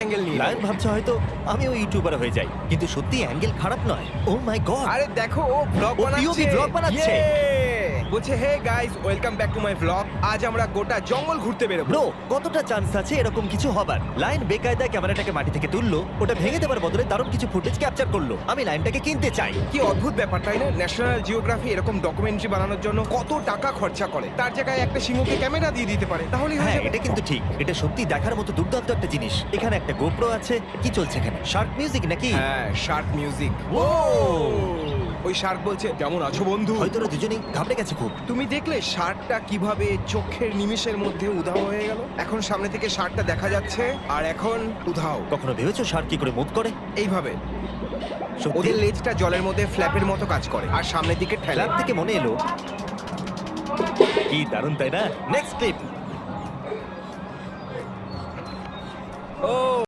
Angle নিয়ে lion ভাবছে হয়তো আমিও ইউটিউবার হয়ে যাই, কিন্তু সত্যি অ্যাঙ্গেল খারাপ নয়। ও মাই গড, আরে দেখো ও ব্লগ ও বানাচ্ছে POV vlog বানাচ্ছে। বলছে hey guys welcome back to my blog. আজ আমরা গোটা জঙ্গল ঘুরতে বেরোবো। ব্রো কতটা চান্স আছে এরকম কিছু হবার? লায়ন বেকায়দায় ক্যামেরাটাকে মাটি থেকে তুললো, ওটা ভেঙে দেওয়ার বদলে দারুণ কিছু ফুটেজ ক্যাপচার করলো। আমি লায়নটাকে কিনতে চাই। কি অদ্ভুত ব্যাপার তাই না? ন্যাশনাল জিওগ্রাফি এরকম ডকুমেন্টারি বানানোর জন্য কত টাকা খরচা করে, তার জায়গায় একটা সিংহকে ক্যামেরা দিয়ে দিতে পারে, তাহলেই হয়ে হ্যাঁ, যাবে। এটা কিন্তু ঠিক। এটা সত্যি দেখার মতো দুর্দান্ত একটা জিনিস। এখানে একটা গোপ্রো আছে। কি চলছে এখানে? শার্ক মিউজিক নাকি? হ্যাঁ, শার্ক মিউজিক। ও! ওই শার্ক বলছে কেমন আছো বন্ধু। হয়তো ওরা দুজনেই ঘাবড়ে গেছে খুব। তুমি দেখলে শার্কটা কিভাবে চোখের নিমেষের মধ্যে উধাও হয়ে গেল? এখন সামনে থেকে শার্কটা দেখা যাচ্ছে আর এখন উধাও। কখনো ভেবেছো শার্ক কি করে মুভ করে? এইভাবে সত্যি ওদের লেজটা জলের মধ্যে ফ্ল্যাপের মতো কাজ করে আর সামনের দিকে ঠেলা। ল্যাব থেকে মনে এলো, কি দারুণ তাই না? Next clip. ও